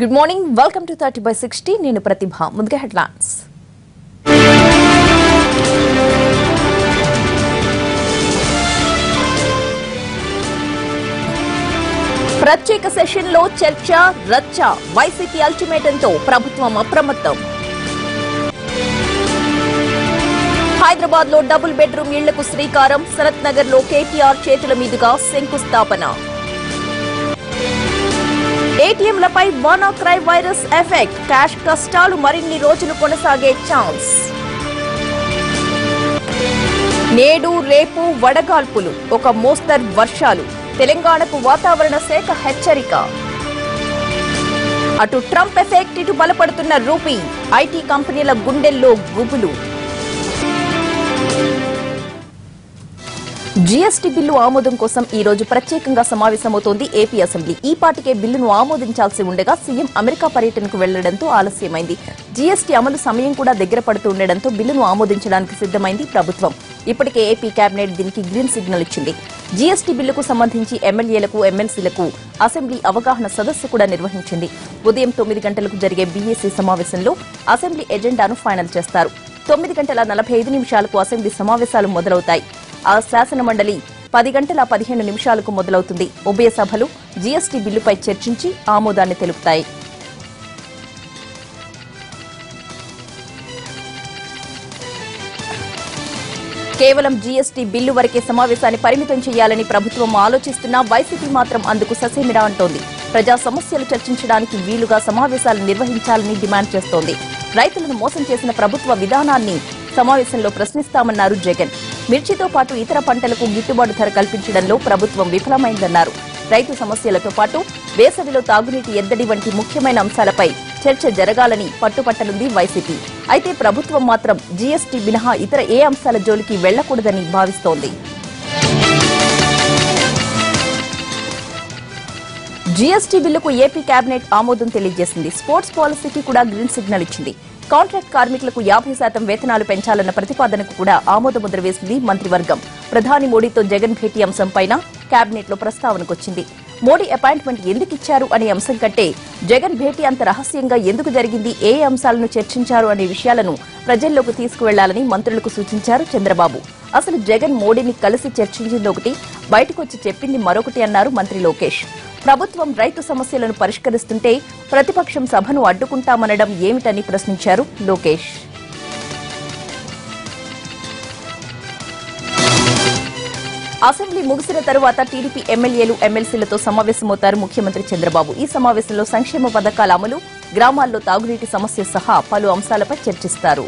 Good morning. Welcome to 30/60. నేను ప్రతిభ. ముందుగా headlines. ప్రత్యేక సెషన్లో చర్చ రచ్చ. వైసీపీ అల్టిమేటంతో ప్రభుత్వం అప్రమత్తం. హైదరాబాద్ లో డబుల్ బెడ్రూమ్ ఇళ్లకు శ్రీకారం. సనత్ నగర్ లో కేటీఆర్ చేతుల మీదుగా శంకుస్థాపన. ఏటీఎంలపై వానాక్రై వైరస్ ఎఫెక్ట్. క్యాష్ కష్టాలు మరిన్ని రోజులు కొనసాగే ఛాన్స్. నేడు రేపు వడగాల్పులు, ఒక మోస్తరు వర్షాలు. తెలంగాణకు వాతావరణ శాఖ హెచ్చరిక. అటు ట్రంప్ ఎఫెక్ట్, ఇటు బలపడుతున్న రూపీ. ఐటీ కంపెనీల గుండెల్లో గుబులు. జీఎస్టీ బిల్లు ఆమోదం కోసం ఈ రోజు ప్రత్యేకంగా సమావేశమవుతోంది ఏపీ అసెంబ్లీ. ఈ పాటికే బిల్లును ఆమోదించాల్సి ఉండగా సీఎం అమెరికా పర్యటనకు వెళ్లడంతో ఆలస్యమైంది. జీఎస్టీ అమలు సమయం కూడా దగ్గర పడుతూ ఉండడంతో బిల్లును ఆమోదించడానికి సిద్దమైంది ప్రభుత్వం. ఇప్పటికే ఏపీ కేబినెట్ దీనికి గ్రీన్ సిగ్నల్ ఇచ్చింది. జీఎస్టీ బిల్లుకు సంబంధించి ఎమ్మెల్యేలకు, ఎమ్మెల్సీలకు అసెంబ్లీ అవగాహన సదస్సు కూడా నిర్వహించింది. ఉదయం 9 గంటలకు జరిగే బీఏసీ సమావేశంలో అసెంబ్లీ ఎజెండాను ఫైనల్ చేస్తారు. 9:45 అసెంబ్లీ సమావేశాలు మొదలవుతాయి. ఆ శాసనమండలి 10:15 మొదలవుతుంది. ఉభయ సభలు జీఎస్టీ బిల్లుపై చర్చించి ఆమోదాన్ని తెలుపుతాయి. కేవలం జీఎస్టీ బిల్లు వరకే సమావేశాన్ని పరిమితం చేయాలని ప్రభుత్వం ఆలోచిస్తున్నా వైసీపీ మాత్రం అందుకు ససేమిరా అంటోంది. ప్రజా సమస్యలు చర్చించడానికి వీలుగా సమావేశాలు నిర్వహించాలని డిమాండ్ చేస్తోంది. రైతులను మోసం చేసిన ప్రభుత్వ విధానాన్ని సమావేశంలో ప్రశ్నిస్తామన్నారు జగన్. మిర్చితో పాటు ఇతర పంటలకు గిట్టుబాటు ధర కల్పించడంలో ప్రభుత్వం విఫలమైందన్నారు. రైతు సమస్యలతో పాటు వేసవిలో తాగునీటి ఎద్దడి వంటి ముఖ్యమైన అంశాలపై చర్చ జరగాలని పట్టుపట్టనుంది వైసీపీ. అయితే ప్రభుత్వం మాత్రం జీఎస్టీ మినహా ఇతర ఏ అంశాల జోలికి వెళ్లకూడదని భావిస్తోంది. జీఎస్టీ బిల్లుకు ఏపీ కేబినెట్ ఆమోదం తెలియజేసింది. స్పోర్ట్స్ పాలసీకి కూడా గ్రీన్ సిగ్నల్ ఇచ్చింది. కాంట్రాక్ట్ కార్మికులకు 50% వేతనాలు పెంచాలన్న ప్రతిపాదనకు కూడా ఆమోదముద్ర వేసింది మంత్రివర్గం. ప్రధాని మోడీతో జగన్ భేటీ అంశంపైన కేబినెట్ లో ప్రస్తావనకొచ్చింది. మోడీ అపాయింట్మెంట్ ఎందుకు ఇచ్చారు అనే అంశం కంటే జగన్ భేటీ అంత రహస్యంగా ఎందుకు జరిగింది, ఏ అంశాలను చర్చించారు అనే విషయాలను ప్రజల్లోకి తీసుకువెళ్లాలని మంత్రులకు సూచించారు చంద్రబాబు. అసలు జగన్ మోడీని కలిసి చర్చించింది ఒకటి, బయటకొచ్చి చెప్పింది మరొకటి అన్నారు మంత్రి లోకేష్. ప్రభుత్వం రైతు సమస్యలను పరిష్కరిస్తుంటే ప్రతిపక్షం సభను అడ్డుకుంటామనడం ఏమిటని ప్రశ్నించారు లోకేష్. అసెంబ్లీ ముగిసిన తరువాత టీడీపీ ఎమ్మెల్యేలు, ఎమ్మెల్సీలతో సమావేశమవుతారు ముఖ్యమంత్రి చంద్రబాబు. ఈ సమావేశంలో సంక్షేమ పథకాల అమలు, గ్రామాల్లో తాగునీటి సమస్య సహా పలు అంశాలపై చర్చిస్తారు.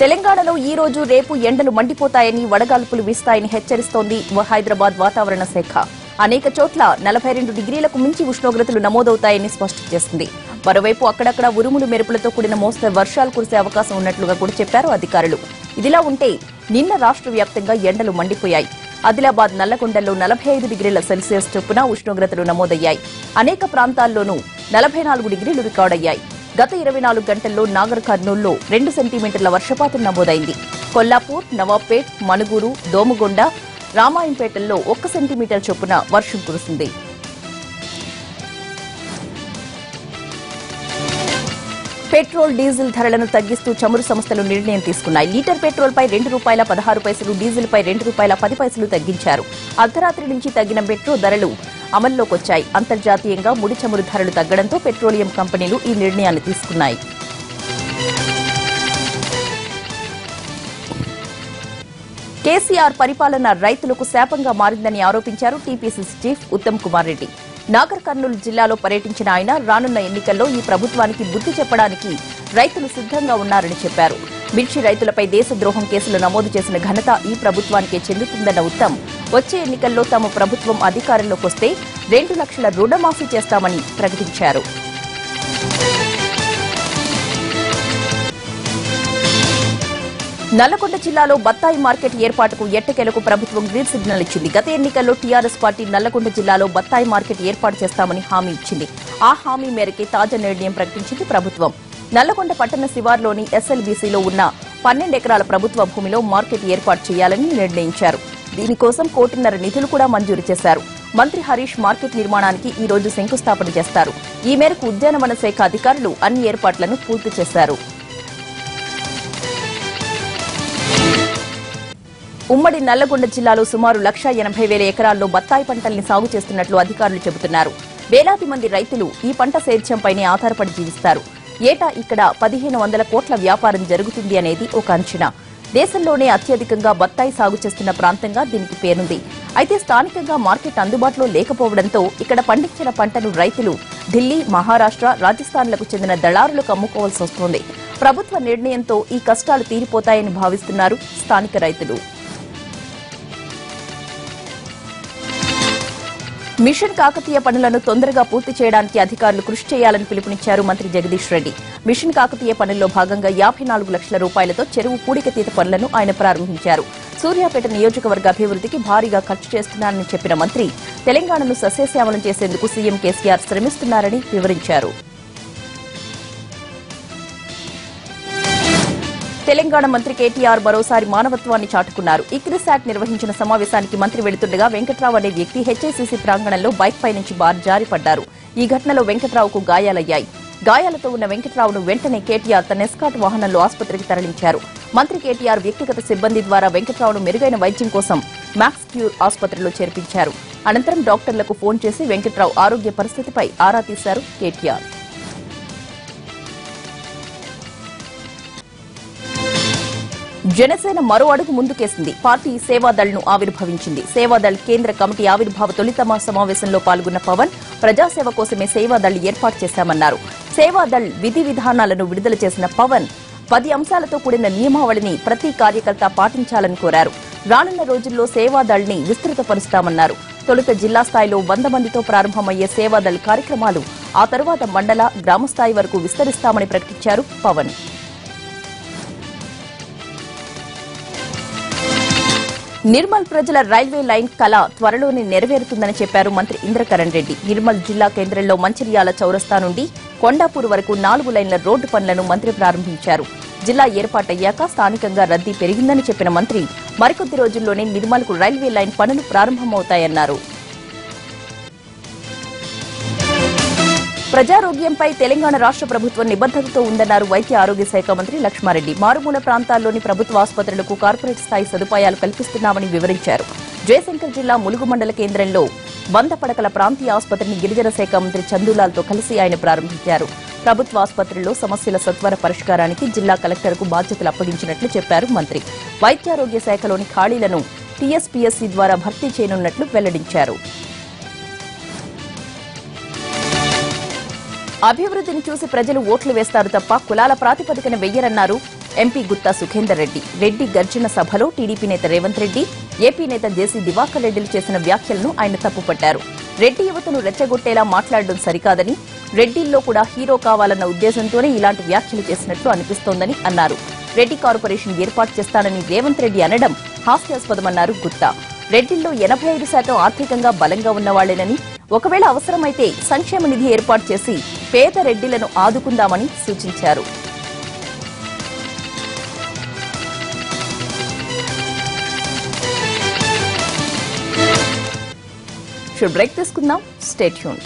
తెలంగాణలో ఈ రోజు రేపు ఎండలు మండిపోతాయని, వడగాల్పులు వీస్తాయని హెచ్చరిస్తోంది హైదరాబాద్ వాతావరణ శాఖ. అనేక చోట్ల 42 డిగ్రీలకు మించి ఉష్ణోగ్రతలు నమోదవుతాయని స్పష్టం చేసింది. మరోవైపు అక్కడక్కడ ఉరుములు మెరుపులతో కూడిన మోస్తరు వర్షాలు కురిసే అవకాశం ఉన్నట్లుగా కూడా చెప్పారు అధికారులు. ఇదిలా ఉంటే నిన్న రాష్ట్ర వ్యాప్తంగా ఎండలు మండిపోయాయి. ఆదిలాబాద్, నల్లగొండలో 45 డిగ్రీల సెల్సియస్ చొప్పున ఉష్ణోగ్రతలు నమోదయ్యాయి. అనేక ప్రాంతాల్లోనూ 44 డిగ్రీలు రికార్డయ్యాయి. గత 24 గంటల్లో నాగర్ కర్నూల్లో 2 సెంటీమీటర్ల వర్షపాతం నమోదైంది. కొల్లాపూర్, నవాబ్పేట్, మనుగూరు, దోమగొండ, రామాయంపేటల్లో 1 సెంటీమీటర్ చొప్పున వర్షం కురిసింది. పెట్రోల్, డీజిల్ ధరలను తగ్గిస్తూ చమురు సంస్థలు నిర్ణయం తీసుకున్నాయి. లీటర్ పెట్రోల్ పై ₹2.16, డీజిల్ పై ₹2.10 తగ్గించారు. అర్ధరాత్రి నుంచి తగ్గిన పెట్రోల్ ధరలు అమల్లోకొచ్చాయి. అంతర్జాతీయంగా ముడి చమురు ధరలు తగ్గడంతో పెట్రోలియం కంపెనీలు ఈ నిర్ణయాన్ని తీసుకున్నాయి. కేసీఆర్ పరిపాలన రైతులకు శాపంగా మారిందని ఆరోపించారు టీపీసీసీ చీఫ్ ఉత్తమ్ కుమార్ రెడ్డి. నాగర్ కర్నూలు జిల్లాలో పర్యటించిన ఆయన రానున్న ఎన్నికల్లో ఈ ప్రభుత్వానికి బుద్ధి చెప్పడానికి రైతులు సిద్ధంగా ఉన్నారని చెప్పారు. మిర్చి రైతులపై దేశద్రోహం కేసులు నమోదు చేసిన ఘనత ఈ ప్రభుత్వానికే చెందుతుందన్న ఉత్తమ్ వచ్చే ఎన్నికల్లో తమ ప్రభుత్వం అధికారంలోకి వస్తే 2 లక్షల రుణమాఫీ చేస్తామని ప్రకటించారు. నల్లగొండ జిల్లాలో బత్తాయి మార్కెట్ ఏర్పాటుకు ఎట్టకేలకు ప్రభుత్వం గ్రీన్ సిగ్నల్ ఇచ్చింది. గత ఎన్నికల్లో టీఆర్ఎస్ పార్టీ నల్లగొండ జిల్లాలో బత్తాయి మార్కెట్ ఏర్పాటు చేస్తామని హామీ ఇచ్చింది. ఆ హామీ మేరకే తాజా నిర్ణయం ప్రకటించింది ప్రభుత్వం. నల్లగొండ పట్టణ శివార్లోని ఎస్ఎల్బీసీలో ఉన్న 12 ఎకరాల ప్రభుత్వ భూమిలో మార్కెట్ ఏర్పాటు చేయాలని నిర్ణయించారు. దీనికోసం 1.5 కోటి నిధులు కూడా మంజూరు చేశారు. మంత్రి హరీష్ మార్కెట్ నిర్మాణానికి ఈ రోజు శంకుస్థాపన చేస్తారు. ఈ మేరకు ఉద్యానవన శాఖ అధికారులు అన్ని ఏర్పాట్లను పూర్తి చేశారు. ఉమ్మడి నల్లగొండ జిల్లాలో సుమారు 1,80,000 ఎకరాల్లో బత్తాయి పంటల్ని సాగు చేస్తున్నట్లు అధికారులు చెబుతున్నారు. వేలాది మంది రైతులు ఈ పంట సేద్యంపైనే ఆధారపడి జీవిస్తారు. ఏటా ఇక్కడ 1,500 కోట్ల వ్యాపారం జరుగుతుంది అనేది ఒక అంచనా. దేశంలోనే అత్యధికంగా బత్తాయి సాగు చేస్తున్న ప్రాంతంగా దీనికి పేరుంది. అయితే స్థానికంగా మార్కెట్ అందుబాటులో లేకపోవడంతో ఇక్కడ పండించిన పంటను రైతులు ఢిల్లీ, మహారాష్ట్ర, రాజస్థాన్లకు చెందిన దళారులకు అమ్ముకోవాల్సి వస్తోంది. ప్రభుత్వ నిర్ణయంతో ఈ కష్టాలు తీరిపోతాయని భావిస్తున్నారు స్థానిక రైతులు. మిషన్ కాకతీయ పనులను తొందరగా పూర్తి చేయడానికి అధికారులు కృషి చేయాలని పిలుపునిచ్చారు మంత్రి జగదీష్ రెడ్డి. మిషన్ కాకతీయ పనుల్లో భాగంగా 54 లక్షల రూపాయలతో చెరువు పూడికతీత పనులను ఆయన ప్రారంభించారు. సూర్యాపేట నియోజకవర్గ అభివృద్ధికి భారీగా ఖర్చు చేస్తున్నారని చెప్పిన మంత్రి తెలంగాణను సస్యశ్యామలం చేసేందుకు సీఎం కేసీఆర్ శ్రమిస్తున్నారని వివరించారు. తెలంగాణ మంత్రి కేటీఆర్ మరోసారి మానవత్వాన్ని చాటుకున్నారు. ఇక్రిసాట్ నిర్వహించిన సమావేశానికి మంత్రి వెళుతుండగా వెంకట్రావు అనే వ్యక్తి హెచ్ఐసీసీ ప్రాంగణంలో బైక్ పై నుంచి జారిపడ్డారు. ఈ ఘటనలో వెంకట్రావుకు గాయాలయ్యాయి. గాయాలతో ఉన్న వెంకట్రావును వెంటనే కేటీఆర్ తన ఎస్కాట్ వాహనంలో ఆసుపత్రికి తరలించారు. మంత్రి కేటీఆర్ వ్యక్తిగత సిబ్బంది ద్వారా వెంకట్రావును మెరుగైన వైద్యం కోసం మ్యాక్స్ క్యూర్ ఆసుపత్రిలో చేర్పించారు. అనంతరం డాక్టర్లకు ఫోన్ చేసి వెంకట్రావు ఆరోగ్య పరిస్థితిపై ఆరా తీశారు కేటీఆర్. జనసేన మరో అడుగు ముందుకేసింది. పార్టీ సేవాదళ్ను ఆవిర్భవించింది. సేవాదళ్ కేంద్ర కమిటీ ఆవిర్భావ తొలితమ సమావేశంలో పాల్గొన్న పవన్ ప్రజాసేవ కోసమే సేవాదళ్ ఏర్పాటు చేశామన్నారు. సేవాదళ్ విధి విధానాలను విడుదల చేసిన పవన్ 10 అంశాలతో కూడిన నియమావళిని ప్రతి కార్యకర్త పాటించాలని కోరారు. రానున్న రోజుల్లో సేవాదళ్ని విస్తృతపరుస్తామన్నారు. తొలుత జిల్లా స్థాయిలో 100 మందితో ప్రారంభమయ్యే సేవాదళ్ కార్యక్రమాలు ఆ తరువాత మండల, గ్రామ స్థాయి వరకు విస్తరిస్తామని ప్రకటించారు పవన్. నిర్మల్ ప్రజల రైల్వే లైన్ కళ త్వరలోనే నెరవేరుతుందని చెప్పారు మంత్రి ఇంద్రకరణ్ రెడ్డి. నిర్మల్ జిల్లా కేంద్రంలో మంచిర్యాల చౌరస్తా నుండి కొండాపూర్ వరకు 4 లైన్ల రోడ్డు పనులను మంత్రి ప్రారంభించారు. జిల్లా ఏర్పాటయ్యాక స్థానికంగా రద్దీ పెరిగిందని చెప్పిన మంత్రి మరికొద్ది రోజుల్లోనే నిర్మల్కు రైల్వే లైన్ పనులు ప్రారంభమవుతాయన్నారు. ప్రజారోగ్యంపై తెలంగాణ రాష్ట్ర ప్రభుత్వం నిబద్దతతో ఉందన్నారు వైద్య ఆరోగ్య శాఖ మంత్రి లక్ష్మారెడ్డి. మారుమూల ప్రాంతాల్లోని ప్రభుత్వ ఆసుపత్రులకు కార్పొరేట్ స్థాయి సదుపాయాలు కల్పిస్తున్నామని వివరించారు. జయశంకర్ జిల్లా ములుగు మండల కేంద్రంలో 100 పడకల ప్రాంతీయ ఆసుపత్రిని గిరిజన శాఖ మంత్రి చందూలాల్తో కలిసి ఆయన ప్రారంభించారు. ప్రభుత్వ ఆసుపత్రుల్లో సమస్యల సత్వర పరిష్కారానికి జిల్లా కలెక్టర్కు బాధ్యతలు అప్పగించినట్లు చెప్పారు మంత్రి. వైద్యారోగ్య శాఖలోని ఖాళీలను టీఎస్పీఎస్సీ ద్వారా భర్తీ చేయనున్నట్లు వెల్లడించారు. అభివృద్ధిని చూసి ప్రజలు ఓట్లు వేస్తారు తప్ప కులాల ప్రాతిపదికన వెయ్యరన్నారు ఎంపీ గుత్తా సుఖేందర్ రెడ్డి. రెడ్డి గర్జన సభలో టీడీపీ నేత రేవంత్ రెడ్డి, ఏపీ నేత జేసీ దివాకర్ రెడ్డిలు చేసిన వ్యాఖ్యలను ఆయన తప్పుపట్టారు. రెడ్డి యువతను రెచ్చగొట్టేలా మాట్లాడడం సరికాదని, రెడ్డిల్లో కూడా హీరో కావాలన్న ఉద్దేశంతోనే ఇలాంటి వ్యాఖ్యలు చేసినట్లు అనిపిస్తోందని అన్నారు. రెడ్డి కార్పొరేషన్ ఏర్పాటు చేస్తానని రేవంత్ రెడ్డి అనడం హాస్యాస్పదమన్నారు గుత్తా. రెడ్డిల్లో 85% ఆర్థికంగా బలంగా ఉన్నవాళ్లేనని, ఒకవేళ అవసరమైతే సంక్షేమ నిధి ఏర్పాటు చేసి పేద రెడ్డిలను ఆదుకుందామని సూచించారు. బ్రేక్ తీసుకుందాం. Stay tuned.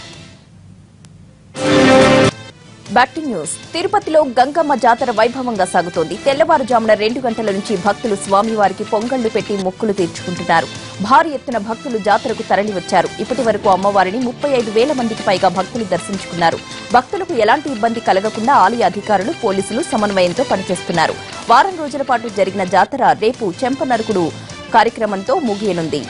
Back to news. తిరుపతిలో గంగమ్మ జాతర వైభవంగా సాగుతోంది. తెల్లవారుజామున 2 గంటల నుంచి భక్తులు స్వామివారికి పొంగళ్లు పెట్టి మొక్కులు తీర్చుకుంటున్నారు. భారీ ఎత్తున భక్తులు జాతరకు తరలివచ్చారు. ఇప్పటి వరకు అమ్మవారిని 35,000 మందికి పైగా భక్తులు దర్శించుకున్నారు. భక్తులకు ఎలాంటి ఇబ్బంది కలగకుండా ఆలయ అధికారులు, పోలీసులు సమన్వయంతో పనిచేస్తున్నారు. వారం రోజుల పాటు జరిగిన జాతర రేపు చెంపనరుకుడు కార్యక్రమంతో ముగియనుంది.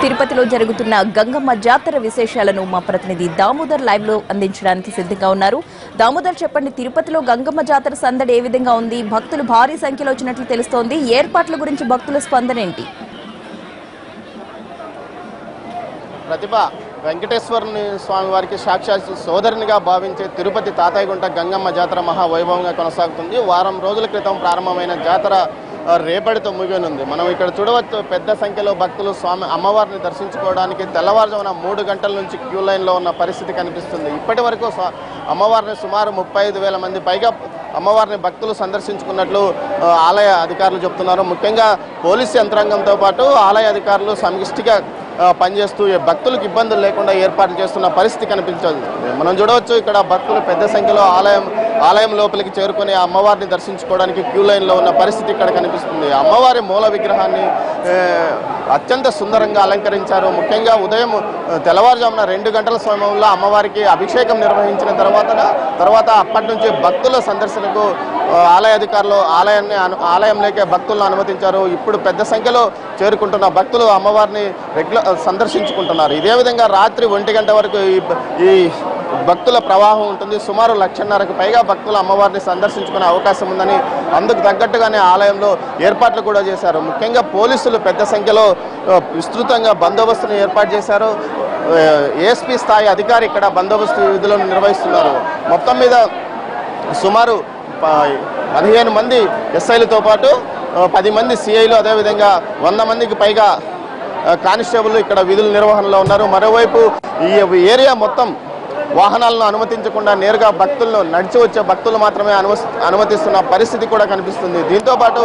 తిరుపతిలో జరుగుతున్న గంగమ్మ జాతర విశేషాలను మా ప్రతినిధి దామోదర్ లైవ్ లో అందించడానికి సిద్ధంగా ఉన్నారు. దామోదర్, చెప్పండి, తిరుపతిలో గంగమ్మ జాతర సందడి ఏ విధంగా ఉంది? భక్తులు భారీ సంఖ్యలో వచ్చినట్లు తెలుస్తోంది. ఏర్పాట్ల గురించి భక్తుల స్పందన ఏంటి? ప్రతిభ, వెంకటేశ్వరుని స్వామి వారికి సాక్షాత్ సోదరునిగా భావించే తిరుపతి తాతయ్యగుంట గంగమ్మ జాతర మహావైభవంగా కొనసాగుతుంది. వారం రోజుల క్రితం ప్రారంభమైన జాతర రేపటితో ముగియనుంది. మనం ఇక్కడ చూడవచ్చు పెద్ద సంఖ్యలో భక్తులు స్వామి అమ్మవారిని దర్శించుకోవడానికి తెల్లవారుజామున 3 గంటల నుంచి క్యూ లైన్లో ఉన్న పరిస్థితి కనిపిస్తుంది. ఇప్పటి వరకు అమ్మవారిని సుమారు 35,000 మంది పైగా అమ్మవారిని భక్తులు సందర్శించుకున్నట్లు ఆలయ అధికారులు చెప్తున్నారు. ముఖ్యంగా పోలీసు యంత్రాంగంతో పాటు ఆలయ అధికారులు సమిష్టిగా పనిచేస్తూ భక్తులకు ఇబ్బందులు లేకుండా ఏర్పాటు చేస్తున్న పరిస్థితి కనిపించదు. మనం చూడవచ్చు ఇక్కడ భక్తులు పెద్ద సంఖ్యలో ఆలయం లోపలికి చేరుకొని అమ్మవారిని దర్శించుకోవడానికి క్యూ లైన్లో ఉన్న పరిస్థితి ఇక్కడ కనిపిస్తుంది. అమ్మవారి మూల విగ్రహాన్ని అత్యంత సుందరంగా అలంకరించారు. ముఖ్యంగా ఉదయం తెల్లవారుజామున 2 గంటల సమయంలో అమ్మవారికి అభిషేకం నిర్వహించిన తర్వాత అప్పటి నుంచి భక్తుల సందర్శనకు ఆలయ అధికారులు ఆలయంలోకే భక్తులను అనుమతించారు. ఇప్పుడు పెద్ద సంఖ్యలో చేరుకుంటున్న భక్తులు అమ్మవారిని సందర్శించుకుంటున్నారు. ఇదే విధంగా రాత్రి 1 గంట వరకు ఈ భక్తుల ప్రవాహం ఉంటుంది. సుమారు 1,50,000కు పైగా భక్తులు అమ్మవారిని సందర్శించుకునే అవకాశం ఉందని అందుకు తగ్గట్టుగానే ఆలయంలో ఏర్పాట్లు కూడా చేశారు. ముఖ్యంగా పోలీసులు పెద్ద సంఖ్యలో విస్తృతంగా బందోబస్తును ఏర్పాటు చేశారు. ఏఎస్పీ స్థాయి అధికారి ఇక్కడ బందోబస్తు విధులను నిర్వహిస్తున్నారు. మొత్తం మీద సుమారు 15 మంది ఎస్ఐలతో పాటు 10 మంది సిఐలు, అదేవిధంగా 100 మందికి పైగా కానిస్టేబుల్ ఇక్కడ విధుల నిర్వహణలో ఉన్నారు. మరోవైపు ఈ ఏరియా మొత్తం వాహనాలను అనుమతించకుండా నేరుగా భక్తులను నడిచి వచ్చే భక్తులు మాత్రమే అనుమతిస్తున్న పరిస్థితి కూడా కనిపిస్తుంది. దీంతోపాటు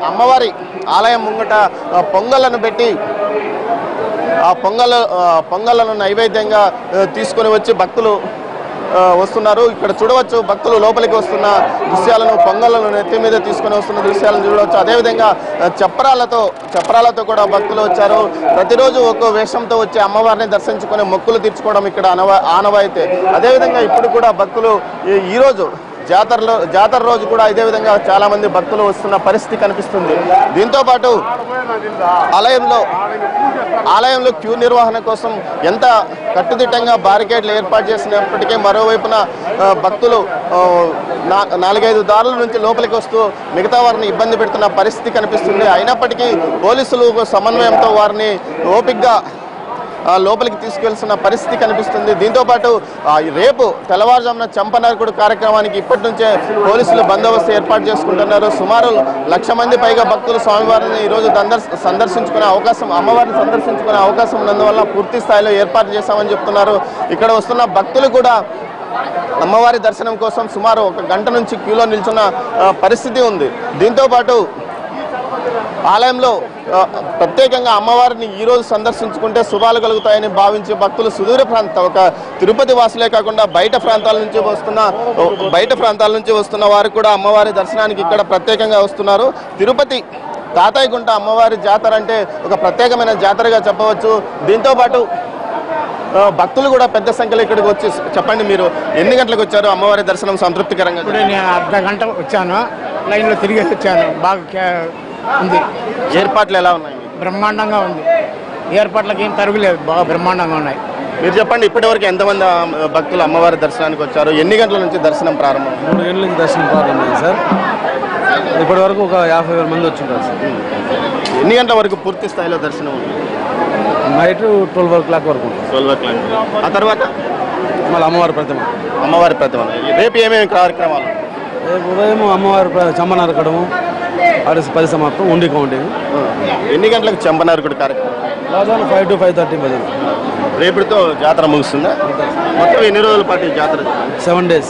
అమ్మవారి ఆలయం ముంగట పొంగళ్లను పెట్టి ఆ పొంగళ్లను నైవేద్యంగా తీసుకొని వచ్చి భక్తులు వస్తున్నారు. ఇక్కడ చూడవచ్చు భక్తులు లోపలికి వస్తున్న దృశ్యాలను, పొంగళ్లను నెత్తి మీద తీసుకొని వస్తున్న దృశ్యాలను చూడవచ్చు. అదేవిధంగా చప్రాలతో కూడా భక్తులు వచ్చారు. ప్రతిరోజు ఒక్కో వేషంతో వచ్చి అమ్మవారిని దర్శించుకొని మొక్కులు తీర్చుకోవడం ఇక్కడ ఆనవాయితీ. అదేవిధంగా ఇప్పుడు కూడా భక్తులు ఈరోజు జాతర రోజు కూడా ఇదే విధంగా చాలా మంది భక్తులు వస్తున్న పరిస్థితి కనిపిస్తుంది. దీంతోపాటు ఆలయంలో క్యూ నిర్వహణ కోసం ఎంత కట్టుదిట్టంగా బారికేడ్లు ఏర్పాటు చేసినప్పటికీ మరోవైపున భక్తులు 4-5 దారుల నుంచి లోపలికి వస్తూ మిగతా వారిని ఇబ్బంది పెడుతున్న పరిస్థితి కనిపిస్తుంది. అయినప్పటికీ పోలీసులు సమన్వయంతో వారిని ఓపికగా లోపలికి తీసుకెళ్తున్న పరిస్థితి కనిపిస్తుంది. దీంతోపాటు రేపు తెల్లవారుజామున చంపనరకుడు కార్యక్రమానికి ఇప్పటి నుంచే పోలీసులు బందోబస్తు ఏర్పాటు చేసుకుంటున్నారు. సుమారు 1,00,000 మంది పైగా భక్తులు స్వామివారిని ఈరోజు అమ్మవారిని సందర్శించుకునే అవకాశం ఉన్నందువల్ల పూర్తి స్థాయిలో ఏర్పాటు చేశామని చెప్తున్నారు. ఇక్కడ వస్తున్న భక్తులు కూడా అమ్మవారి దర్శనం కోసం సుమారు 1 గంట నుంచి క్యూలో నిల్చున్న పరిస్థితి ఉంది. దీంతోపాటు ఆలయంలో ప్రత్యేకంగా అమ్మవారిని ఈరోజు సందర్శించుకుంటే శుభాలు కలుగుతాయని భావించే భక్తులు సుదూర ఒక తిరుపతి వాసులే కాకుండా బయట ప్రాంతాల నుంచి వస్తున్న వారు కూడా అమ్మవారి దర్శనానికి ఇక్కడ ప్రత్యేకంగా వస్తున్నారు. తిరుపతి తాతయ్యగుంట అమ్మవారి జాతర అంటే ఒక ప్రత్యేకమైన జాతరగా చెప్పవచ్చు. దీంతోపాటు భక్తులు కూడా పెద్ద సంఖ్యలో ఇక్కడికి వచ్చి, చెప్పండి మీరు ఎన్ని గంటలకు వచ్చారు అమ్మవారి దర్శనం సంతృప్తికరంగా? నేను అర్ధ గంట వచ్చాను, లైన్లో తిరిగేసి వచ్చాను. బాగా ఉంది. ఏర్పాట్లు ఎలా ఉన్నాయి? బ్రహ్మాండంగా ఉంది. ఏర్పాట్లకి ఏం తరుగులేదు, బాగా బ్రహ్మాండంగా ఉన్నాయి. మీరు చెప్పండి, ఇప్పటివరకు ఎంతమంది భక్తులు అమ్మవారి దర్శనానికి వచ్చారు? ఎన్ని గంటల నుంచి దర్శనం ప్రారంభం? 3 గంటల నుంచి దర్శనం ప్రారంభమైంది సార్. ఇప్పటి వరకు ఒక 50,000 మంది వచ్చింటారు సార్. ఎన్ని గంటల వరకు పూర్తి స్థాయిలో దర్శనం ఉంది? నైట్ 12 o'clock వరకు. 12 o'clock. ఆ తర్వాత మళ్ళీ అమ్మవారి ప్రతిమ. రేపు ఏమేమి కార్యక్రమాలు? రేపు ఉదయం అమ్మవారి చంపనరకడము, పరిసమాప్తం, ఉండి కౌంటింగ్. ఎన్ని గంటలకు చంపనరకుడు కార్యక్రమం? 5 to 5:30 బజన్. రేపుతో జాతర ముగుస్తుందా? మొత్తం ఎన్ని రోజుల పాటు జాతర? 7 days.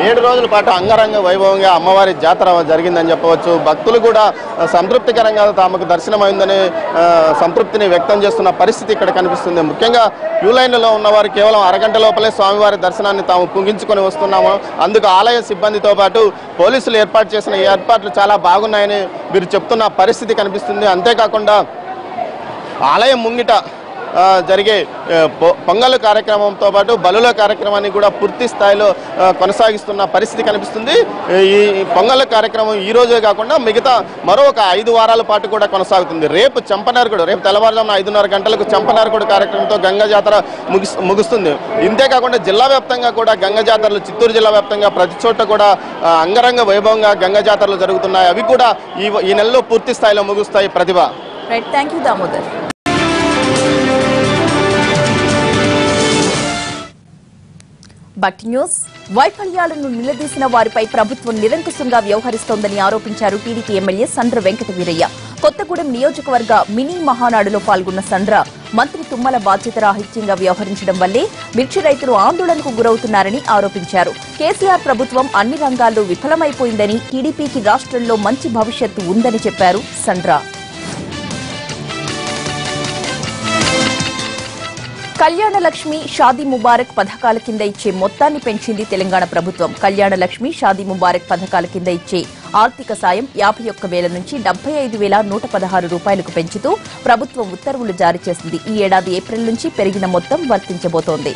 7 రోజుల పాటు అంగరంగ వైభవంగా అమ్మవారి జాతర జరిగిందని చెప్పవచ్చు. భక్తులు కూడా సంతృప్తికరంగా తమకు దర్శనమైందని సంతృప్తిని వ్యక్తం చేస్తున్న పరిస్థితి ఇక్కడ కనిపిస్తుంది. ముఖ్యంగా క్యూ లైన్లలో ఉన్నవారు కేవలం అరగంట లోపలే స్వామివారి దర్శనాన్ని తాము ముగించుకొని వస్తున్నాము. అందుకు ఆలయ సిబ్బందితో పాటు పోలీసులు ఏర్పాటు చేసిన ఏర్పాట్లు చాలా బాగున్నాయని వీరు చెప్తున్న పరిస్థితి కనిపిస్తుంది. అంతేకాకుండా ఆలయం ముంగిట జరిగే పొంగల్ కార్యక్రమంతో పాటు బలుల కార్యక్రమాన్ని కూడా పూర్తి స్థాయిలో కొనసాగిస్తున్న పరిస్థితి కనిపిస్తుంది. ఈ పొంగల్ కార్యక్రమం ఈ రోజే కాకుండా మిగతా మరో ఒక 5 వారాల పాటు కూడా కొనసాగుతుంది. రేపు చంపనరకుడు, రేపు తెల్లవారుజామున 5:30 గంటలకు చంపనరకుడు కార్యక్రమంతో గంగా జాతర ముగుస్తుంది. ఇంతేకాకుండా జిల్లా వ్యాప్తంగా కూడా గంగా జాతరలు, చిత్తూరు జిల్లా వ్యాప్తంగా ప్రతి చోట కూడా అంగరంగ వైభవంగా గంగా జాతరలు జరుగుతున్నాయి. అవి కూడా ఈ నెలలో పూర్తి స్థాయిలో ముగుస్తాయి. ప్రతిభ. Right, thank you Damodar. But news వైఫల్యాలను నిలదీసిన వారిపై ప్రభుత్వం నిరంకుశంగా వ్యవహరిస్తోందని ఆరోపించారు టీడీపీ ఎమ్మెల్యే సండ్ర వెంకట వీరయ్య. కొత్తగూడెం నియోజకవర్గ మినీ మహానాడులో పాల్గొన్న సండ్ర మంత్రి తుమ్మల బాధ్యతారాహిత్యంగా వ్యవహరించడం వల్లే మిర్చి రైతులు ఆందోళనకు గురవుతున్నారని ఆరోపించారు. కేసీఆర్ ప్రభుత్వం అన్ని రంగాల్లో విఫలమైపోయిందని, టీడీపీకి రాష్ట్రంలో మంచి భవిష్యత్తు ఉందని చెప్పారు సండ్ర. కళ్యాణ లక్ష్మి, షాదీ ముబారక్ పథకాల కింద ఇచ్చే మొత్తాన్ని పెంచింది తెలంగాణ ప్రభుత్వం. కళ్యాణ లక్ష్మి, షాదీ ముబారక్ పథకాల కింద ఇచ్చే ఆర్థిక సాయం 51,000 నుంచి 75,116 రూపాయలకు పెంచుతూ ప్రభుత్వం ఉత్తర్వులు జారీ చేసింది. ఈ ఏడాది ఏప్రిల్ నుంచి పెరిగిన మొత్తం వర్తించబోతోంది.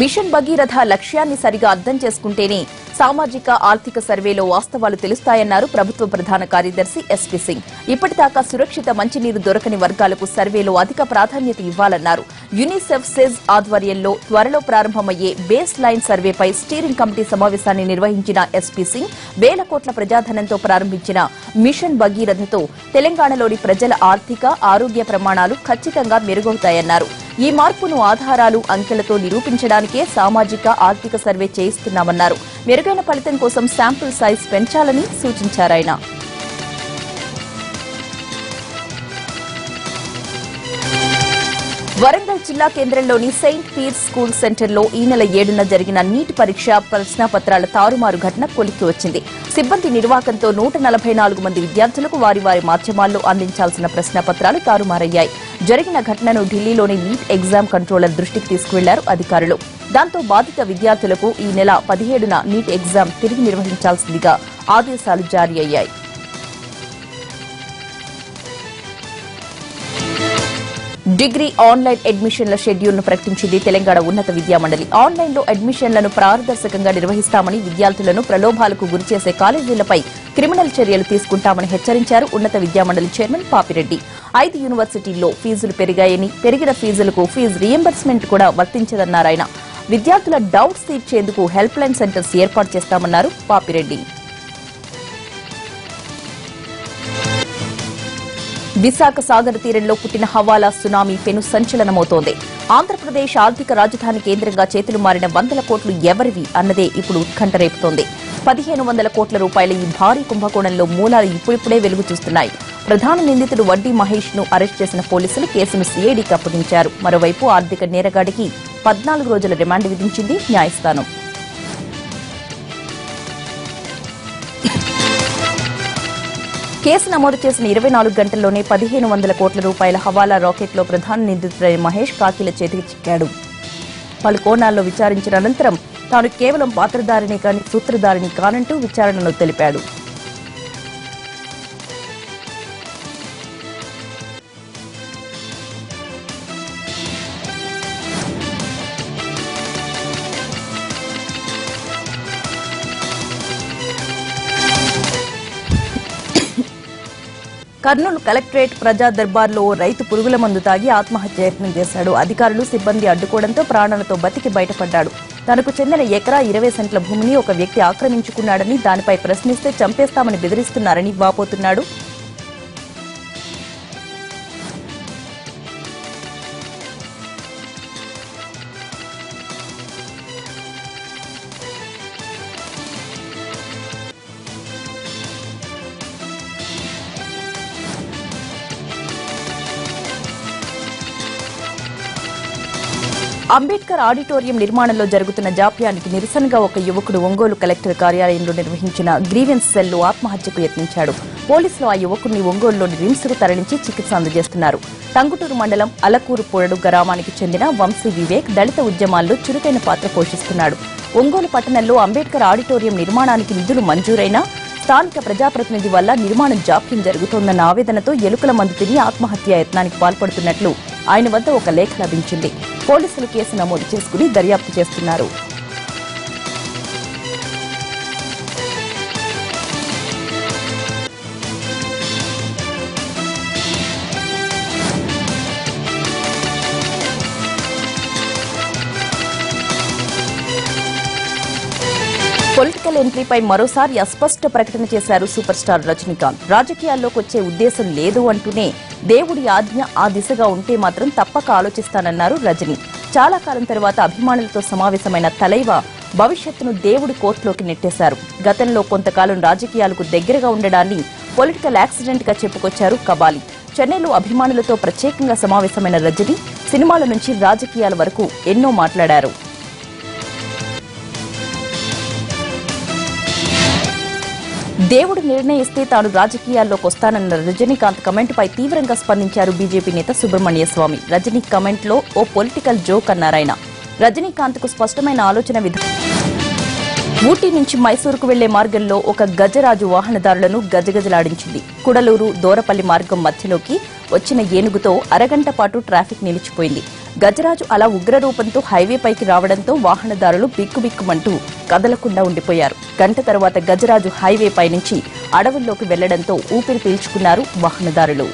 మిషన్ భగీరథ లక్ష్యాన్ని సరిగా అర్థం చేసుకుంటేనే సామాజిక ఆర్థిక సర్వేలో వాస్తవాలు తెలుస్తాయన్నారు ప్రభుత్వ ప్రధాన కార్యదర్శి ఎస్పీ సింగ్. ఇప్పటిదాకా సురక్షిత మంచినీరు దొరకని వర్గాలకు సర్వేలో అధిక ప్రాధాన్యత ఇవ్వాలన్నారు. యూనిసెఫ్ సెజ్ ఆధ్వర్యంలో త్వరలో ప్రారంభమయ్యే బేస్ లైన్ సర్వేపై స్టీరింగ్ కమిటీ సమావేశాన్ని నిర్వహించిన ఎస్పీ సింగ్ వేల కోట్ల ప్రజాధనంతో ప్రారంభించిన మిషన్ భగీరథతో తెలంగాణలోని ప్రజల ఆర్థిక, ఆరోగ్య ప్రమాణాలు ఖచ్చితంగా మెరుగవుతాయన్నారు. ఈ మార్పును ఆధారాలు, అంకెలతో నిరూపించడానికే సామాజిక ఆర్థిక సర్వే చేయిస్తున్నామన్నారు. మెరుగైన ఫలితం కోసం శాంపుల్ సైజ్ పెంచాలని సూచించారాయన. వరంగల్ జిల్లా కేంద్రంలోని సెయింట్ పీర్స్ స్కూల్ సెంటర్లో ఈ నెల 7న జరిగిన నీట్ పరీక్ష ప్రశ్నాపత్రాల తారుమారు ఘటన కొలిక్కి వచ్చింది. సిబ్బంది నిర్వాకంతో 144 మంది విద్యార్థులకు వారి వారి మాధ్యమాల్లో అందించాల్సిన ప్రశ్నాపత్రాలు తారుమారయ్యాయి. జరిగిన ఘటనను ఢిల్లీలోని నీట్ ఎగ్జామ్ కంట్రోలర్ దృష్టికి తీసుకువెళ్లారు అధికారులు. దాంతో బాధిత విద్యార్థులకు ఈ నెల 17న నీట్ ఎగ్జామ్ తిరిగి నిర్వహించాల్సిందిగా ఆదేశాలు జారీ అయ్యాయి. డిగ్రీ ఆన్లైన్ అడ్మిషన్ల షెడ్యూల్ను ప్రకటించింది తెలంగాణ ఉన్నత విద్యామండలి. ఆన్లైన్లో అడ్మిషన్లను పారదర్శకంగా నిర్వహిస్తామని, విద్యార్థులను ప్రలోభాలకు గురిచేసే కాలేజీలపై క్రిమినల్ చర్యలు తీసుకుంటామని హెచ్చరించారు ఉన్నత విద్యామండలి చైర్మన్ పాపిరెడ్డి. 5 యూనివర్సిటీల్లో ఫీజులు పెరిగాయని, పెరిగిన ఫీజులకు ఫీజు రీయింబర్స్మెంట్ కూడా వర్తించదన్నారాయన. విద్యార్థుల డౌట్స్ తీర్చేందుకు హెల్ప్ లైన్ సెంటర్స్ ఏర్పాటు చేస్తామన్నారు పాపిరెడ్డి. విశాఖ సాగర్ తీరంలో పుట్టిన హవాలా సునామీ పెను సంచలనమవుతోంది. ఆంధ్రప్రదేశ్ ఆర్థిక రాజధాని కేంద్రంగా చేతులు మారిన 100 కోట్లు ఎవరివి అన్నదే ఇప్పుడు ఉత్కంఠ రేపుతోంది. 1,500 కోట్ల రూపాయల ఈ భారీ కుంభకోణంలో మూలాలు ఇప్పుడిప్పుడే వెలుగు చూస్తున్నాయి. ప్రధాన నిందితుడు వడ్డీ మహేష్ ను అరెస్ట్ చేసిన పోలీసులు కేసును సీఐడీకి అప్పగించారు. మరోవైపు ఆర్థిక నేరగాడికి 14 రోజుల రిమాండ్ విధించింది న్యాయస్థానం. కేసు నమోదు చేసిన 24 గంటల్లోనే 1,500 కోట్ల రూపాయల హవాలా రాకెట్లో ప్రధాన నిందితుడైన మహేష్ కాకీల చేతికి చిక్కాడు. పలు కోణాల్లో విచారించిన అనంతరం తాను కేవలం పాత్రధారిని కాని సూత్రధారిని కానంటూ విచారణలో తెలిపాడు. కర్నూలు కలెక్టరేట్ ప్రజా దర్బార్లో రైతు పురుగుల మందు తాగి ఆత్మహత్య యత్నం చేశాడు. అధికారులు, సిబ్బంది అడ్డుకోవడంతో ప్రాణాలతో బతికి బయటపడ్డాడు. తనకు చెందిన ఎకరా 20 సెంట్ల భూమిని ఒక వ్యక్తి ఆక్రమించుకున్నాడని, దానిపై ప్రశ్నిస్తే చంపేస్తామని బెదిరిస్తున్నారని వాపోతున్నాడు. అంబేద్కర్ ఆడిటోరియం నిర్మాణంలో జరుగుతున్న జాప్యానికి నిరసనగా ఒక యువకుడు ఒంగోలు కలెక్టర్ కార్యాలయంలో నిర్వహించిన గ్రీవెన్స్ సెల్లో ఆత్మహత్యకు యత్నించాడు. పోలీసులు ఆ యువకుడిని ఒంగోలులోని రిమ్స్కు తరలించి చికిత్స అందజేస్తున్నారు. టంగుటూరు మండలం అలకూరు పొడడు గ్రామానికి చెందిన వంశీ వివేక్ దళిత ఉద్యమాల్లో చురుకైన పాత్ర పోషిస్తున్నాడు. ఒంగోలు పట్టణంలో అంబేద్కర్ ఆడిటోరియం నిర్మాణానికి నిధులు మంజూరైనా స్థానిక ప్రజాప్రతినిధి వల్ల నిర్మాణం జాప్యం జరుగుతోందన్న ఆవేదనతో ఎలుకల మందు తిని ఆత్మహత్యా యత్నానికి పాల్పడుతున్నట్లు ఆయన వద్ద ఒక లేఖ లభించింది. పోలీసులు కేసు నమోదు చేసుకుని దర్యాప్తు చేస్తున్నారు. పొలిటికల్ ఎంట్రీపై మరోసారి అస్పష్ట ప్రకటన చేశారు సూపర్ స్టార్ రజనీకాంత్. రాజకీయాల్లోకి వచ్చే ఉద్దేశం లేదు అంటూనే దేవుడి ఆజ్ఞ ఆ దిశగా ఉంటే మాత్రం తప్పక ఆలోచిస్తానన్నారు రజనీ. చాలా కాలం తర్వాత అభిమానులతో సమావేశమైన తలైవా భవిష్యత్తును దేవుడి కోర్టులోకి నెట్టేశారు. గతంలో కొంతకాలం రాజకీయాలకు దగ్గరగా ఉండడాన్ని పొలిటికల్ యాక్సిడెంట్ గా చెప్పుకొచ్చారు కబాలి. చెన్నైలో అభిమానులతో ప్రత్యేకంగా సమావేశమైన రజనీ సినిమాల నుంచి రాజకీయాల వరకు ఎన్నో మాట్లాడారు. దేవుడు నిర్ణయిస్తే తాను రాజకీయాల్లోకి వస్తానన్న రజనీకాంత్ కమెంట్పై తీవ్రంగా స్పందించారు బీజేపీ నేత సుబ్రహ్మణ్య స్వామి. రజనీ కమెంట్లో ఓ పొలిటికల్ జోక్ అన్నారాయన. రజనీకాంత్ కు స్పష్టమైన ఆలోచన విధానం. ఊటీ నుంచి మైసూరుకు వెళ్లే మార్గంలో ఒక గజరాజు వాహనదారులను గజగజలాడించింది. కుడలూరు దోరపల్లి మార్గం మధ్యలోకి వచ్చిన ఏనుగుతో అరగంట పాటు ట్రాఫిక్ నిలిచిపోయింది. గజరాజు అలా ఉగ్రరూపంతో హైవేపైకి రావడంతో వాహనదారులు బిక్కుబిక్కుమంటూ కదలకుండా ఉండిపోయారు. గంట తర్వాత గజరాజు హైవేపై నుంచి అడవుల్లోకి వెళ్లడంతో ఊపిరి పీల్చుకున్నారు వాహనదారులు.